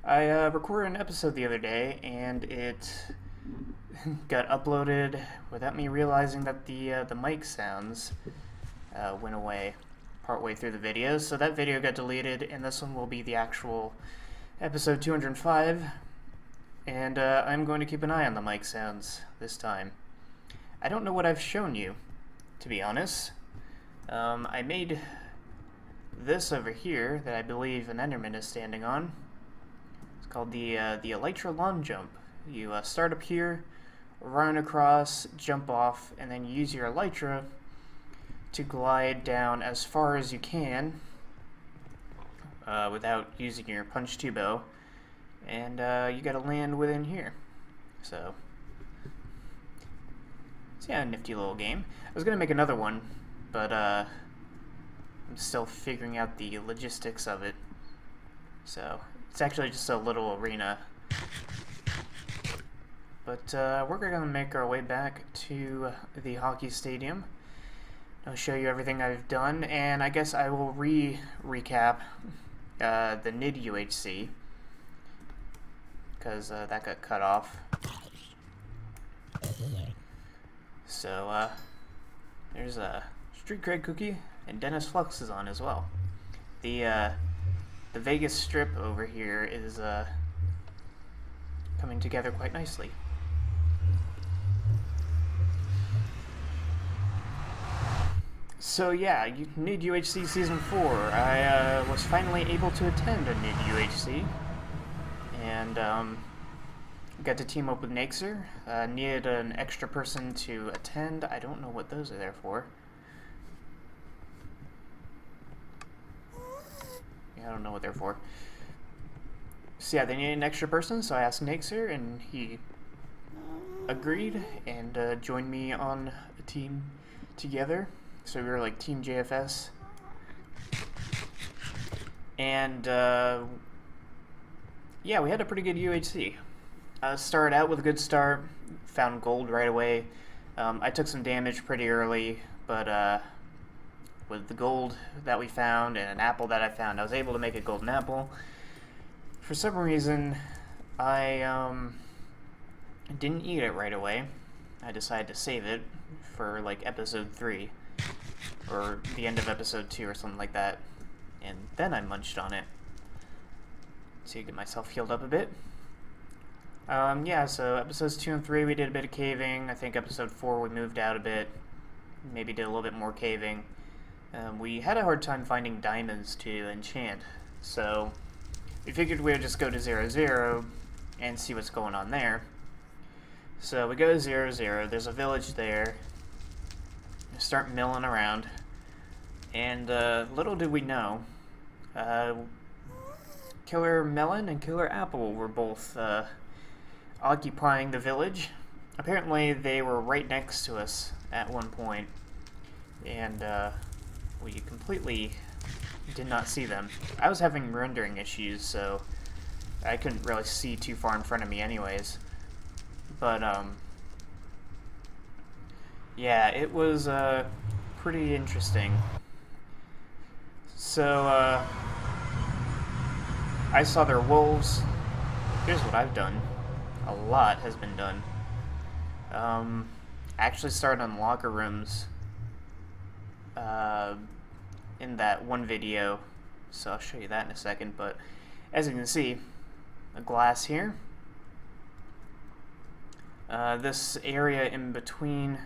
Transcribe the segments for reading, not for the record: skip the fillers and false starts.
I recorded an episode the other day, and it got uploaded without me realizing that the mic sounds went away partway through the video. So that video got deleted, and this one will be the actual episode 205. And I'm going to keep an eye on the mic sounds this time. I don't know what I've shown you, to be honest. I made this over here that I believe an Enderman is standing on. It's called the Elytra Lawn Jump. You start up here, run across, jump off, and then use your Elytra to glide down as far as you can without using your punch tubo. And you gotta land within here. So yeah, a nifty little game. I was gonna make another one, but I'm still figuring out the logistics of it. So it's actually just a little arena. But we're gonna make our way back to the hockey stadium. I'll show you everything I've done, and I guess I will recap the NID UHC, because that got cut off. So there's a Street Cred Cookie, and Dennis Flux is on as well. The Vegas Strip over here is coming together quite nicely. So yeah, NID UHC Season 4. I was finally able to attend a NID UHC, and got to team up with Naxer. Needed an extra person to attend. I don't know what those are there for. I don't know what they're for. So yeah, they needed an extra person, so I asked Naxer, and he agreed and joined me on a team together. So we were like Team JFS. And yeah, we had a pretty good UHC. Started out with a good start, found gold right away. I took some damage pretty early, but with the gold that we found and an apple that I found, I was able to make a golden apple. For some reason, I didn't eat it right away. I decided to save it for like episode 3 or the end of episode 2 or something like that, and then I munched on it to get myself healed up a bit. Yeah, so episodes 2 and 3 we did a bit of caving. I think episode 4 we moved out a bit, maybe did a little bit more caving. We had a hard time finding diamonds to enchant, so we figured we would just go to 0-0 and see what's going on there. So we go to 0-0, there's a village there, start milling around, and little did we know, Killer Melon and Killer Apple were both occupying the village. Apparently they were right next to us at one point, and we completely did not see them. I was having rendering issues, so I couldn't really see too far in front of me anyways. But yeah, it was pretty interesting. So I saw their wolves. Here's what I've done. A lot has been done. I actually started on locker rooms in that one video, so I'll show you that in a second. But as you can see, a glass here. This area in between,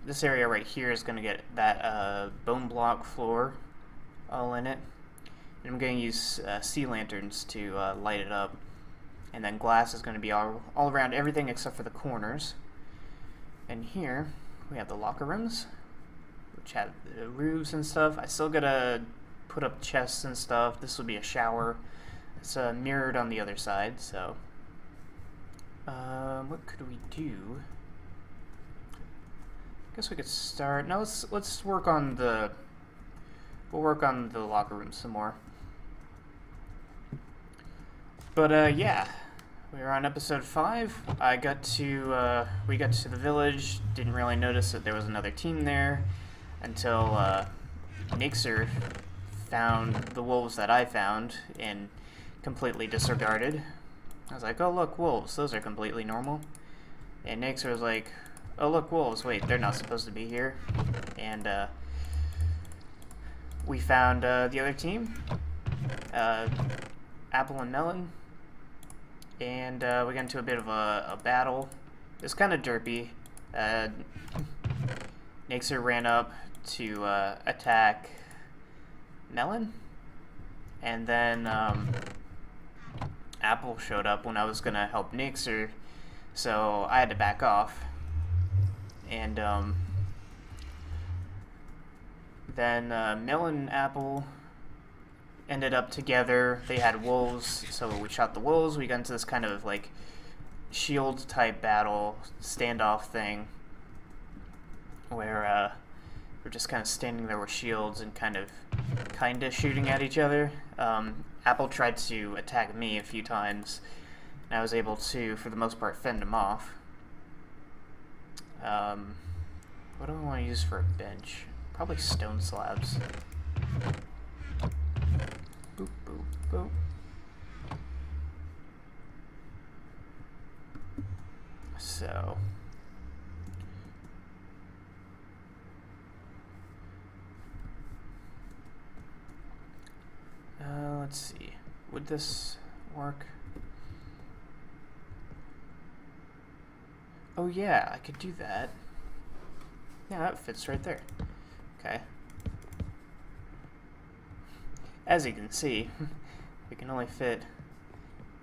this area right here is going to get that bone block floor all in it. And I'm going to use sea lanterns to light it up. And then glass is going to be all around everything except for the corners. And here we have the locker rooms, which have the roofs and stuff. I still got to put up chests and stuff. This will be a shower. It's mirrored on the other side, so what could we do? I guess we could start. No, let's work on the. We'll work on the locker room some more. But yeah, we were on episode 5. We got to the village. Didn't really notice that there was another team there until Naxer found the wolves that I found and completely disregarded. I was like, oh look, wolves, those are completely normal. And Nixer was like, oh look, wolves, wait, they're not supposed to be here. And we found the other team, Apple and Melon, and we got into a bit of a battle. It was kind of derpy. Nixer ran up to attack Melon, and then Apple showed up when I was gonna help Nixer, so I had to back off. And then Melon and Apple ended up together. They had wolves, so we shot the wolves. We got into this kind of like shield type battle, standoff thing, where we're just kind of standing there with shields and kind of shooting at each other. Apple tried to attack me a few times, and I was able to, for the most part, fend him off. What do I want to use for a bench? Probably stone slabs. Boop, boop, boop. So... let's see. Would this work? Oh yeah, I could do that. Yeah, that fits right there. Okay. As you can see, we can only fit...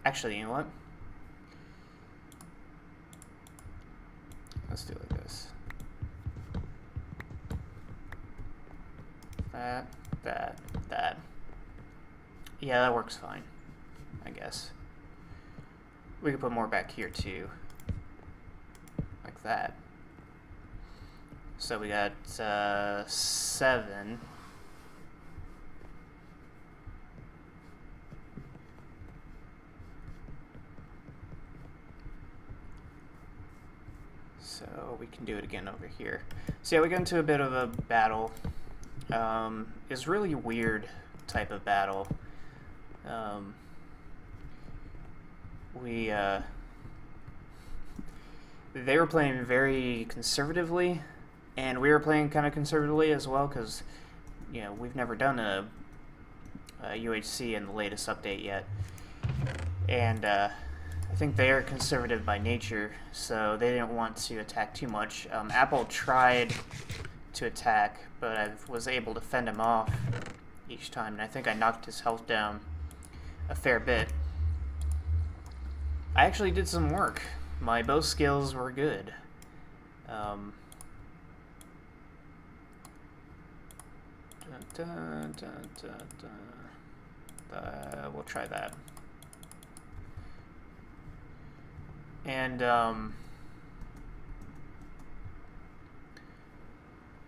Actually, you know what? Let's do it like this. That. Yeah, that works fine, I guess. We could put more back here too. Like that. So we got 7. So we can do it again over here. So yeah, we got into a bit of a battle. It's really weird type of battle. They were playing very conservatively, and we were playing kind of conservatively as well, because, you know, we've never done a UHC in the latest update yet. And I think they are conservative by nature, so they didn't want to attack too much. Apple tried to attack, but I was able to fend him off each time, and I think I knocked his health down a fair bit. I actually did some work. My bow skills were good. We'll try that. And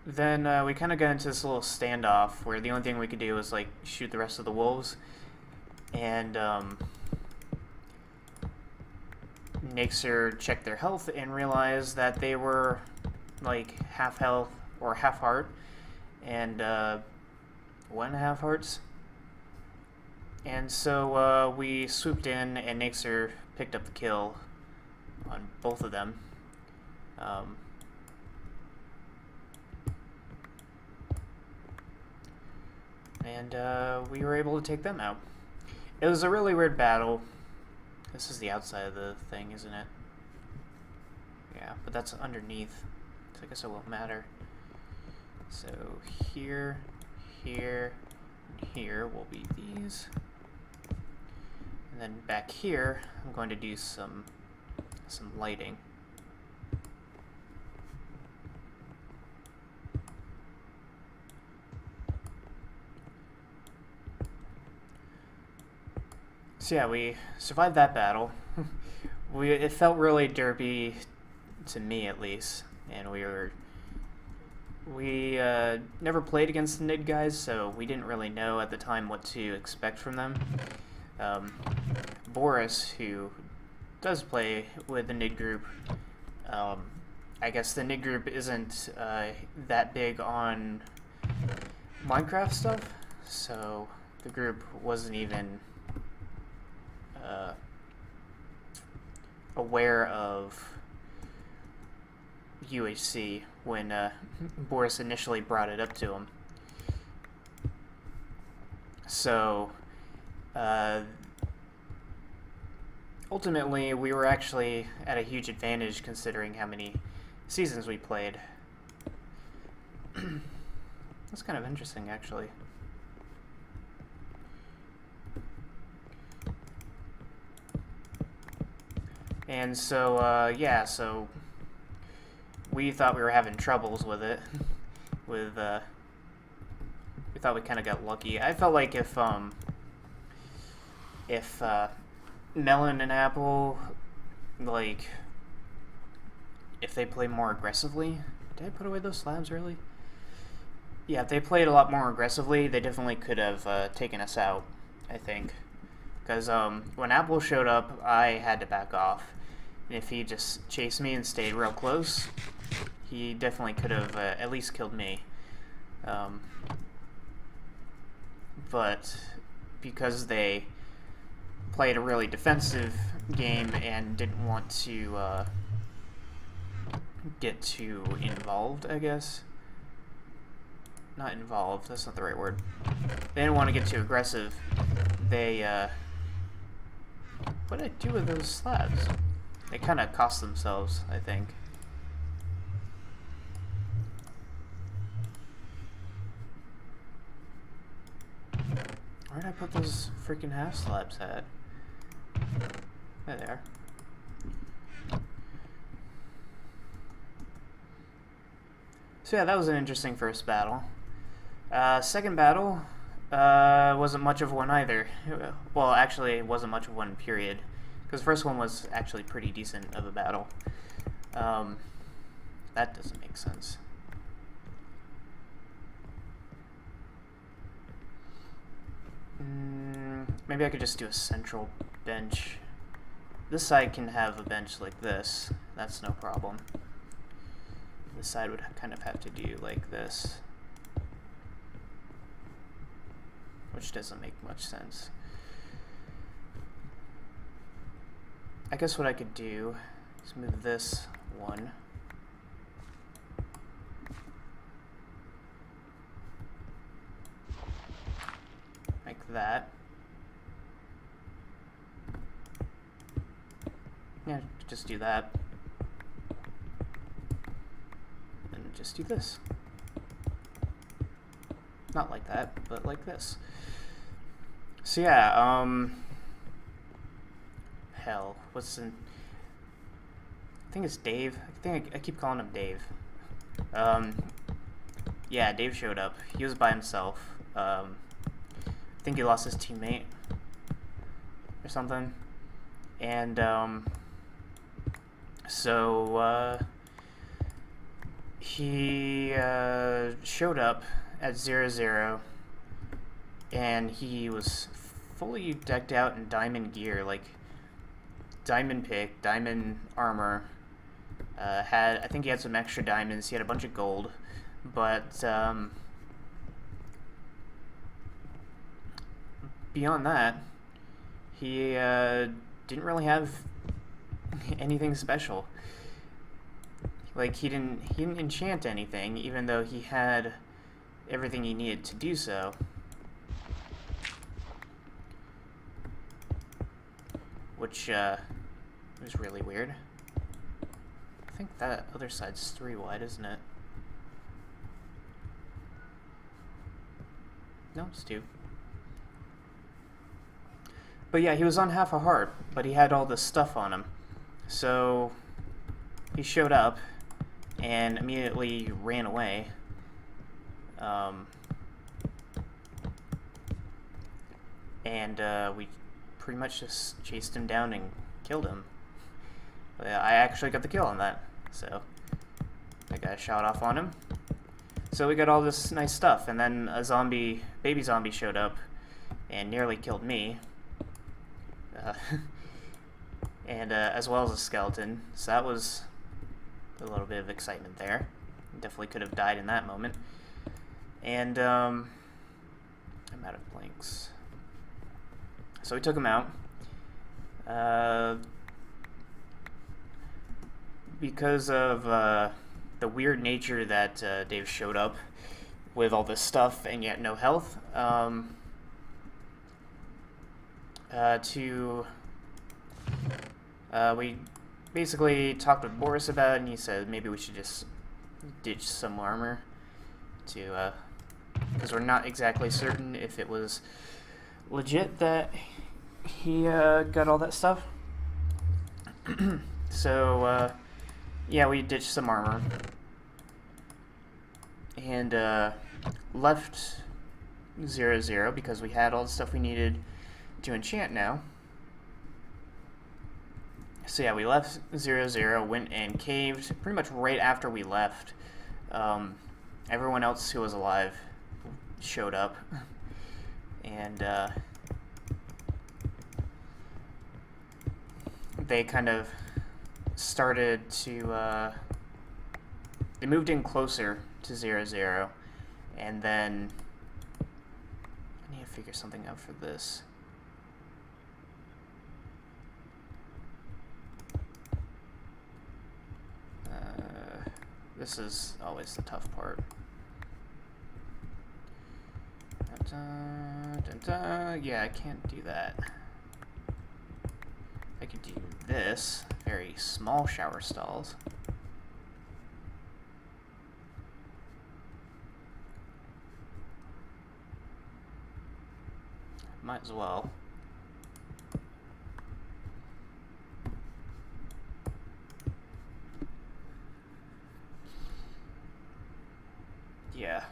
then we kind of got into this little standoff where the only thing we could do was like shoot the rest of the wolves. And Nixer checked their health and realized that they were like half health or half heart and 1.5 hearts. And so we swooped in, and Nixer picked up the kill on both of them. And we were able to take them out. It was a really weird battle. This is the outside of the thing, isn't it? Yeah, but that's underneath, so I guess it won't matter. So here, here, and here will be these. And then back here, I'm going to do some lighting. So yeah, we survived that battle. It felt really derpy, to me at least, and we never played against the NID guys, so we didn't really know at the time what to expect from them. Boris, who does play with the NID group, I guess the NID group isn't that big on Minecraft stuff, so the group wasn't even aware of UHC when Boris initially brought it up to him. So ultimately, we were actually at a huge advantage considering how many seasons we played. That's kind of interesting, actually. And so, yeah, so we thought we were having troubles with it. We thought we kind of got lucky. I felt like if Melon and Apple, like, if they play more aggressively... Did I put away those slabs, really? Yeah, if they played a lot more aggressively, they definitely could have taken us out, I think. Because when Apple showed up, I had to back off. And if he just chased me and stayed real close, he definitely could have at least killed me. But because they played a really defensive game and didn't want to get too involved, I guess. Not involved, that's not the right word. They didn't want to get too aggressive. They, what did I do with those slabs? They kind of cost themselves, I think. Where did I put those freaking half slabs at? There they are. So yeah, that was an interesting first battle. Second battle wasn't much of one either. Well, actually, it wasn't much of one, period. Because the first one was actually pretty decent of a battle. That doesn't make sense. Maybe I could just do a central bench. This side can have a bench like this. That's no problem. This side would kind of have to do like this. Which doesn't make much sense. I guess what I could do is move this one. Like that. Yeah, just do that. And just do this. Not like that, but like this. So yeah, hell, what's in... I think it's Dave. I keep calling him Dave. Yeah, Dave showed up. He was by himself. I think he lost his teammate or something. And, so, he, showed up at 0-0, and he was fully decked out in diamond gear, like diamond pick, diamond armor. I think he had some extra diamonds. He had a bunch of gold, but beyond that, he didn't really have anything special. Like he didn't enchant anything, even though he had everything he needed to do so. Which was really weird. I think that other side's 3 wide, isn't it? No, it's 2. But yeah, he was on half a heart, but he had all this stuff on him. So he showed up and immediately ran away. And we pretty much just chased him down and killed him. I actually got the kill on that, so I got a shot off on him. So we got all this nice stuff, and then a baby zombie showed up and nearly killed me. And as well as a skeleton, so that was a little bit of excitement there. Definitely could have died in that moment. And I'm out of blanks. So we took him out. Because of the weird nature that Dave showed up with all this stuff and yet no health, we basically talked with Boris about it, and he said maybe we should just ditch some armor to, because we're not exactly certain if it was legit that he got all that stuff. So, yeah, we ditched some armor and left 0-0 because we had all the stuff we needed to enchant now. So yeah, we left 0-0, went and caved pretty much right after we left. Everyone else who was alive showed up, and they kind of started to, they moved in closer to 0-0, and then I need to figure something out for this. This is always the tough part. Yeah, I can't do that. I could do this. Very small shower stalls. Might as well. Yeah.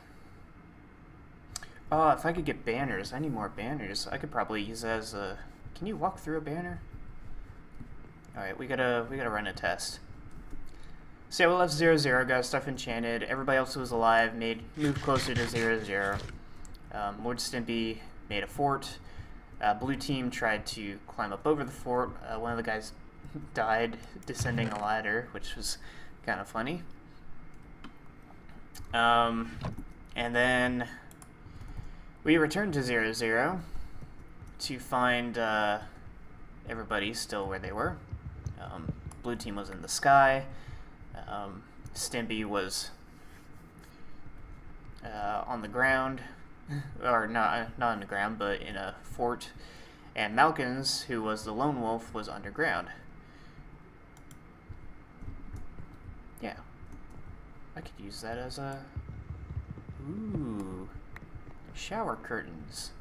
Oh, if I could get banners. I need more banners. I could probably use that as a... Can you walk through a banner? Alright, we gotta run a test. So yeah, we left 0-0, got stuff enchanted. Everybody else who was alive moved closer to 0-0. Lord Stimpy made a fort. Blue team tried to climb up over the fort. One of the guys died descending a ladder, which was kind of funny. And then we returned to 0-0 to find everybody still where they were. Blue team was in the sky. Stimpy was on the ground, or not on the ground, but in a fort. And Malkins, who was the lone wolf, was underground. Yeah. I could use that as a... Ooh. Shower curtains.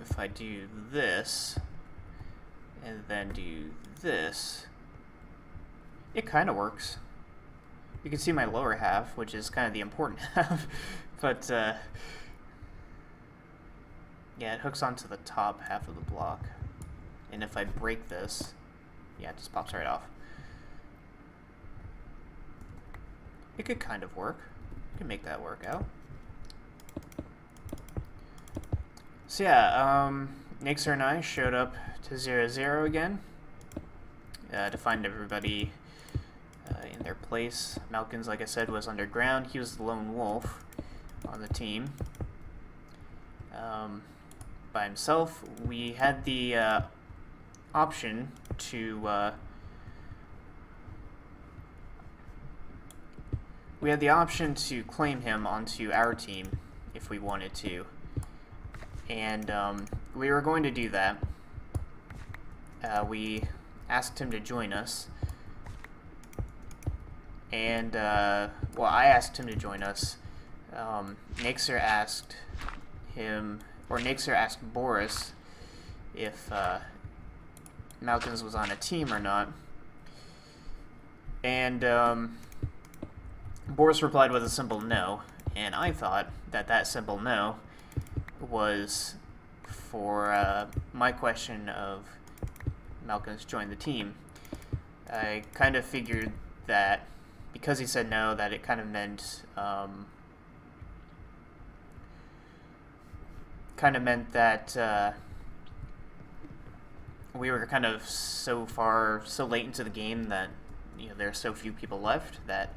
If I do this, and then do this, it kind of works. You can see my lower half, which is kind of the important half, but yeah, it hooks onto the top half of the block. And if I break this, yeah, it just pops right off. It could kind of work. You can make that work out. So yeah, Nixer and I showed up to 0-0 again to find everybody in their place. Malkins, like I said, was underground. He was the lone wolf on the team. By himself, we had the option to claim him onto our team if we wanted to, and we were going to do that. We asked him to join us, and well, I asked him to join us. Nixer asked Boris if Malkins was on a team or not, and Boris replied with a simple no, and I thought that simple no was for my question of Malkins joined the team. I kind of figured that because he said no, that it kind of meant that we were kind of so late into the game that there are so few people left that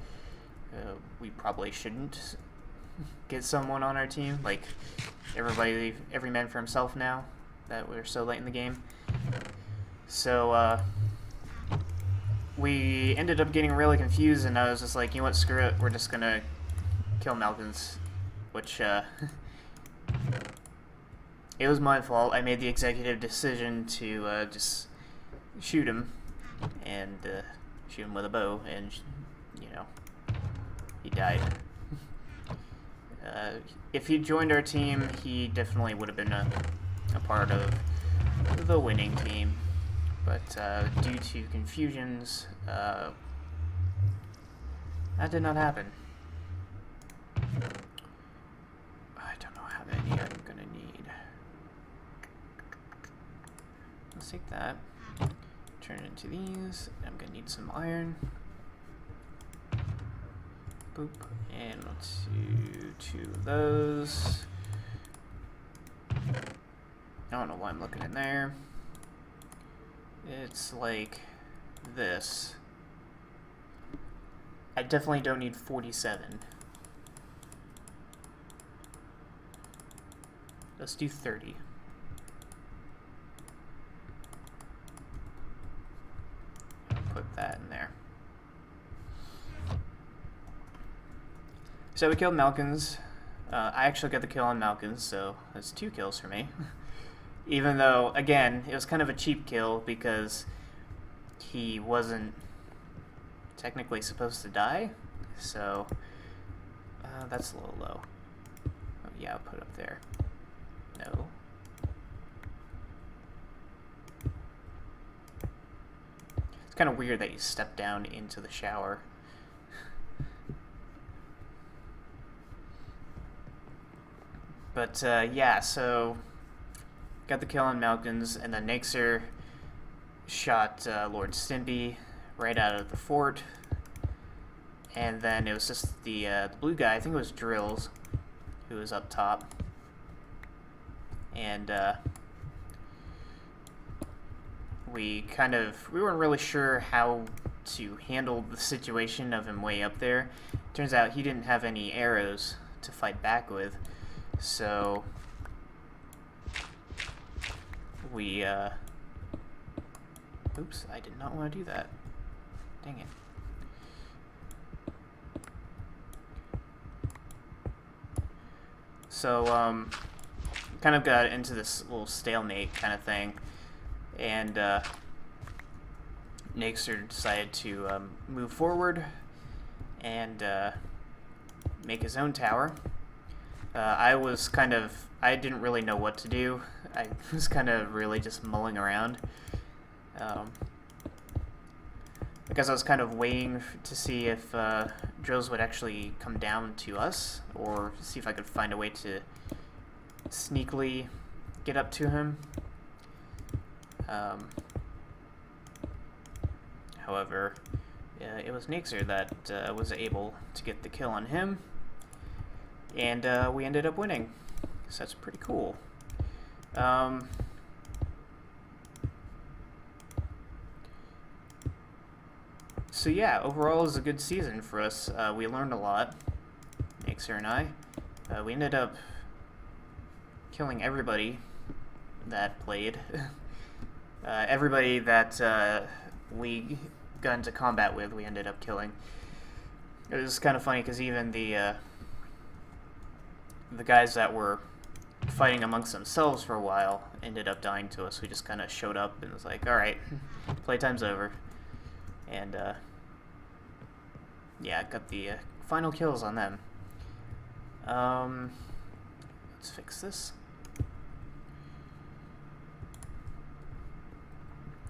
we probably shouldn't get someone on our team. Like, every man for himself now that we're so late in the game. So, we ended up getting really confused, and I was just like, you know what, screw it, we're just gonna kill Malkins, which, it was my fault. I made the executive decision to, just shoot him, and, shoot him with a bow, and, he died. If he joined our team, he definitely would have been a part of the winning team. But due to confusions, that did not happen. I don't know how many I'm gonna need. Let's take that, turn it into these. I'm gonna need some iron. Boop, and let's do 2 of those. I don't know why I'm looking in there. It's like this. I definitely don't need 47. Let's do 30. I'll put that in there. So we killed Malkins. I actually got the kill on Malkins, so that's 2 kills for me. Even though, again, it was kind of a cheap kill because he wasn't technically supposed to die. So, that's a little low. Oh, yeah, I'll put it up there. No. It's kind of weird that you step down into the shower. But, yeah, so got the kill on Malkins, and then Nixer shot Lord Stimpy right out of the fort. And then it was just the blue guy, I think it was Drills, who was up top. And we weren't really sure how to handle the situation of him way up there. Turns out he didn't have any arrows to fight back with. So we, oops, I did not want to do that. Dang it. So, kind of got into this little stalemate kind of thing, and, Nixer decided to, move forward and, make his own tower. I didn't really know what to do. I was kind of really just mulling around. Because I was kind of waiting to see if Drills would actually come down to us, or see if I could find a way to sneakily get up to him. However, it was Nixer that was able to get the kill on him. And we ended up winning, so that's pretty cool. So yeah, overall it was a good season for us. We learned a lot, Nixer and I. We ended up killing everybody that played. Everybody that we got into combat with, we ended up killing. It was kind of funny because even the guys that were fighting amongst themselves for a while ended up dying to us. We just kind of showed up and was like, alright, playtime's over. And, yeah, got the final kills on them. Let's fix this.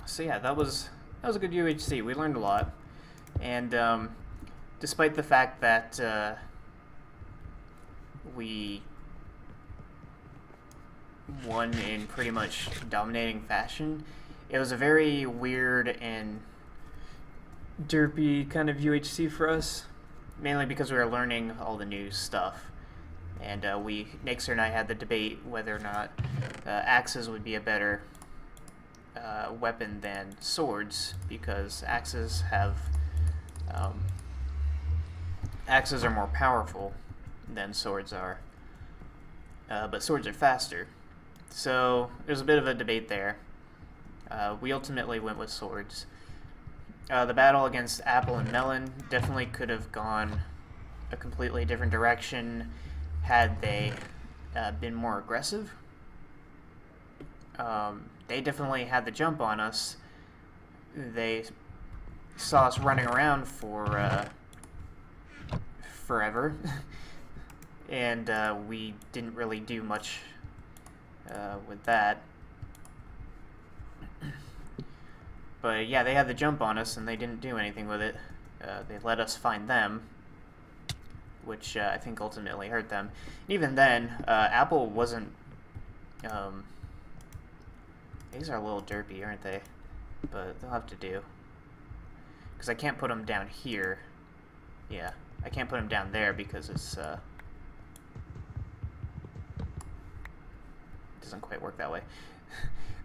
So yeah, that was a good UHC. We learned a lot. And, despite the fact that, we won in pretty much dominating fashion, it was a very weird and derpy kind of UHC for us, mainly because we were learning all the new stuff. And Nixer and I had the debate whether or not axes would be a better weapon than swords, because axes have Axes are more powerful than swords are, but swords are faster. So there's a bit of a debate there. We ultimately went with swords. The battle against Apple and Melon definitely could have gone a completely different direction had they been more aggressive. They definitely had the jump on us. They saw us running around for forever, and we didn't really do much with that. But yeah, they had the jump on us, and they didn't do anything with it. They let us find them, which I think ultimately hurt them. And even then, Apple wasn't... these are a little derpy, aren't they? But they'll have to do. Because I can't put them down here. Yeah, I can't put them down there because it's... doesn't quite work that way.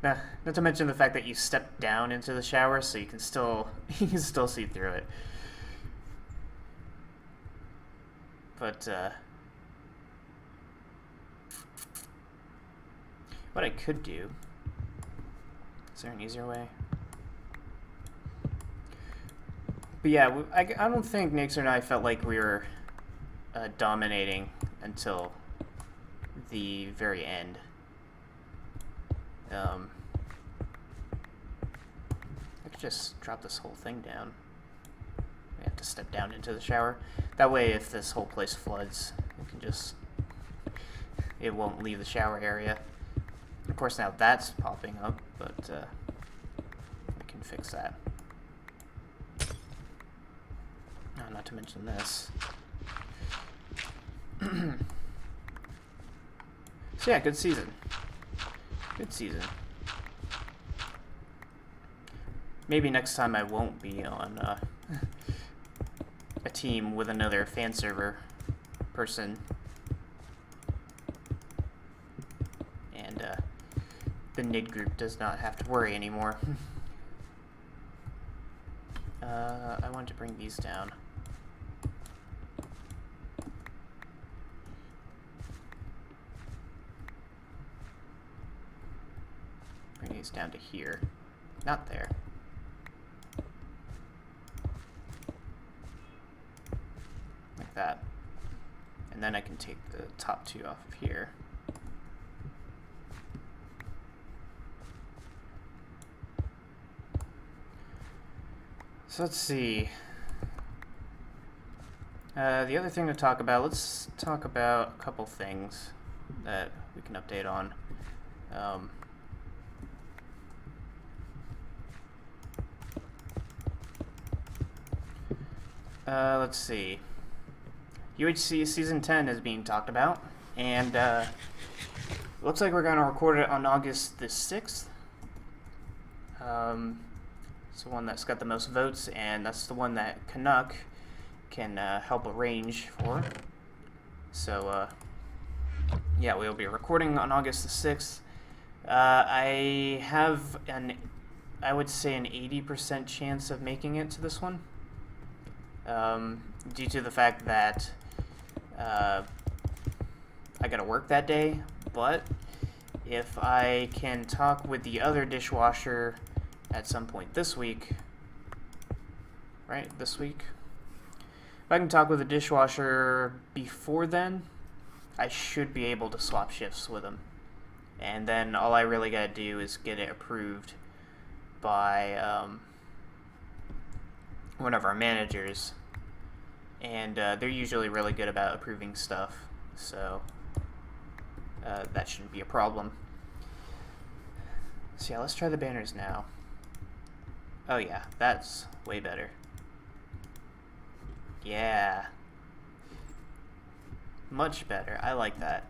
Now, not to mention the fact that you step down into the shower, so you can still see through it. But what I could do, is there an easier way? But yeah, I don't think Nixer and I felt like we were dominating until the very end. I could just drop this whole thing down. We have to step down into the shower. That way, if this whole place floods, it can just... it won't leave the shower area. Of course, now that's popping up, but I can fix that. Oh, not to mention this. So yeah, good season. Good season. Maybe next time I won't be on a team with another fan server person. And the NID group does not have to worry anymore. I want to bring these down. Bring these down to here. Not there. Like that. And then I can take the top two off of here. So let's see. The other thing to talk about, let's talk about a couple things that we can update on. Let's see. UHC Season 10 is being talked about, and looks like we're going to record it on August the 6th. It's the one that's got the most votes, and that's the one that Canuck can help arrange for. So, yeah, we'll be recording on August the 6th. I have I would say an 80% chance of making it to this one. Due to the fact that I gotta work that day, but if I can talk with the other dishwasher at some point this week, right, this week, if I can talk with the dishwasher before then, I should be able to swap shifts with him. And then all I really gotta do is get it approved by one of our managers, and they're usually really good about approving stuff, so that shouldn't be a problem. So yeah, let's try the banners now. Oh yeah, that's way better. Yeah. Much better. I like that.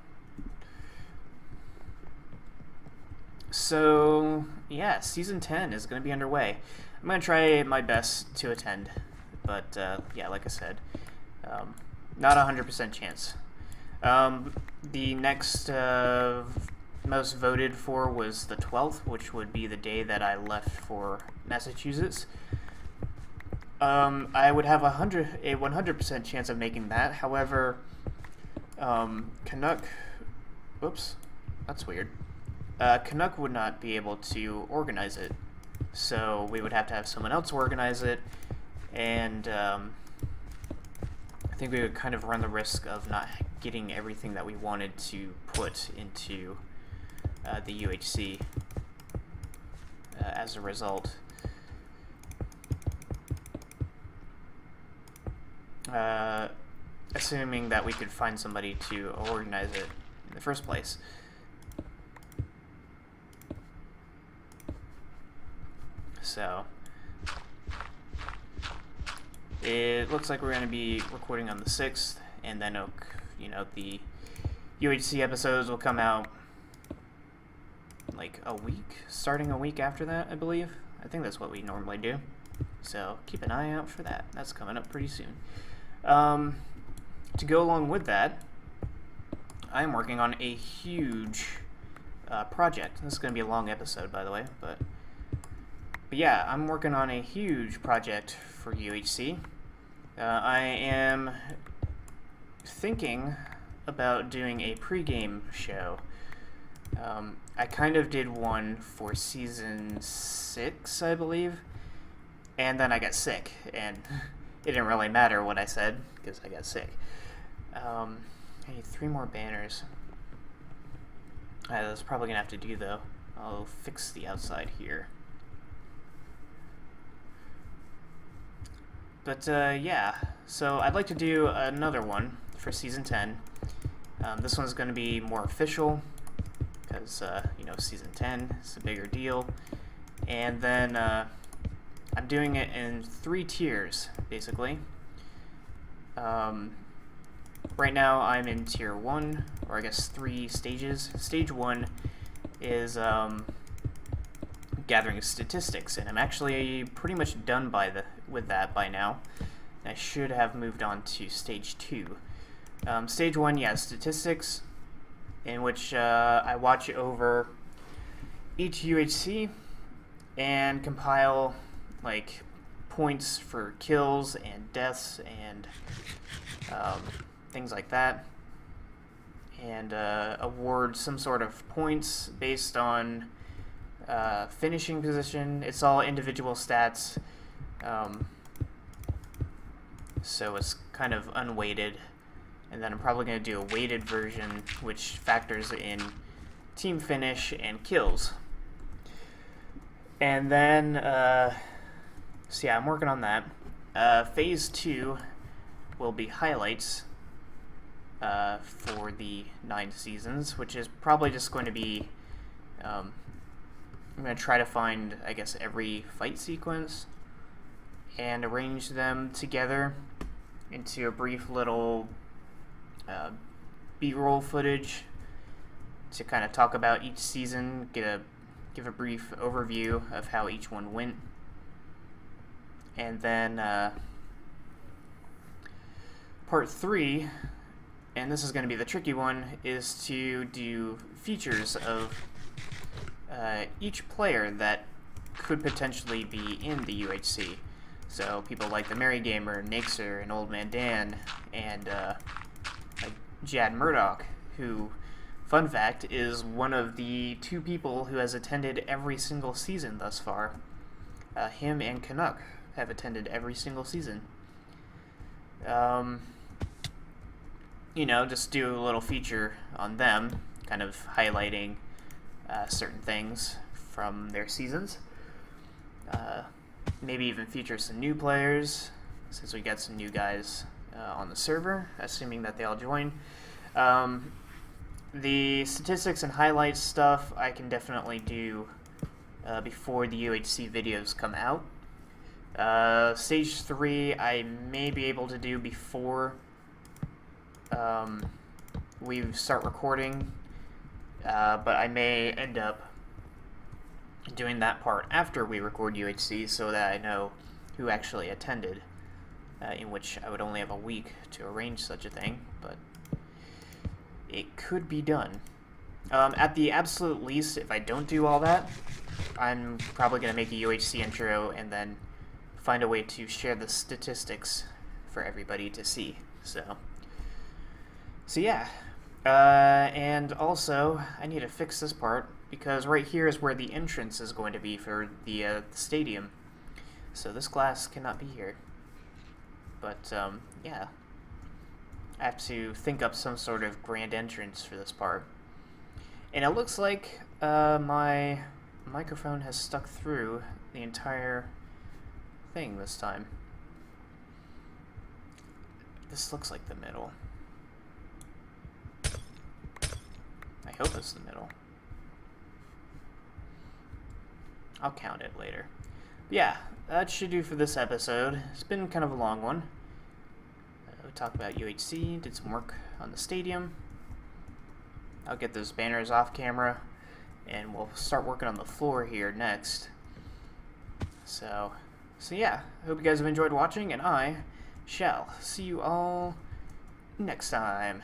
So, yeah, Season 10 is going to be underway. I'm going to try my best to attend, but, yeah, like I said, not a 100% chance. The next most voted for was the 12th, which would be the day that I left for Massachusetts. I would have a 100% chance of making that. However, Canuck, whoops, that's weird. Canuck would not be able to organize it, so we would have to have someone else organize it, and I think we would kind of run the risk of not getting everything that we wanted to put into the UHC as a result. Assuming that we could find somebody to organize it in the first place. So it looks like we're going to be recording on the 6th, and then the UHC episodes will come out like starting a week after that, I believe. I think that's what we normally do. So keep an eye out for that. That's coming up pretty soon. To go along with that, I'm working on a huge project. This is going to be a long episode, by the way, but yeah, I'm working on a huge project for UHC. I am thinking about doing a pregame show. I kind of did one for season 6, I believe, and then I got sick, and it didn't really matter what I said, because I got sick. I need 3 more banners. That's probably going to have to do, though. I'll fix the outside here. But, yeah, so I'd like to do another one for Season 10. This one's going to be more official, because, Season 10 is a bigger deal. And then, I'm doing it in 3 tiers, basically. Right now, I'm in Tier 1, or I guess 3 stages. Stage 1 is, gathering statistics, and I'm actually pretty much done with that by now. I should have moved on to Stage 2. Stage 1, yeah, statistics, in which I watch over each UHC and compile like points for kills and deaths and things like that, and award some sort of points based on finishing position. It's all individual stats, so it's kind of unweighted. And then I'm probably going to do a weighted version which factors in team finish and kills. And then, so yeah, I'm working on that. Phase 2 will be highlights for the 9 seasons, which is probably just going to be, I'm going to try to find, I guess, every fight sequence and arrange them together into a brief little B-roll footage to kind of talk about each season, give a brief overview of how each one went, and then part 3, and this is going to be the tricky one, is to do features of each player that could potentially be in the UHC. So people like the Merry Gamer, Nixer, and Old Man Dan, and like Jad Murdoch, who, fun fact, is one of the 2 people who has attended every single season thus far. Him and Canuck have attended every single season. Just do a little feature on them, kind of highlighting certain things from their seasons. Maybe even feature some new players, since we got some new guys on the server, assuming that they all join. The statistics and highlights stuff I can definitely do before the UHC videos come out. Stage 3 I may be able to do before we start recording, but I may end up doing that part after we record UHC so that I know who actually attended, in which I would only have a week to arrange such a thing, but it could be done. At the absolute least, if I don't do all that, I'm probably going to make a UHC intro and then find a way to share the statistics for everybody to see. So yeah. And also, I need to fix this part, because right here is where the entrance is going to be for the stadium. So this glass cannot be here. But, yeah. I have to think up some sort of grand entrance for this part. And it looks like my microphone has stuck through the entire thing this time. This looks like the middle. I hope it's the middle. I'll count it later. But yeah, that should do for this episode. It's been kind of a long one. We talked about UHC, did some work on the stadium. I'll get those banners off camera, and we'll start working on the floor here next. So yeah, I hope you guys have enjoyed watching, and I shall see you all next time.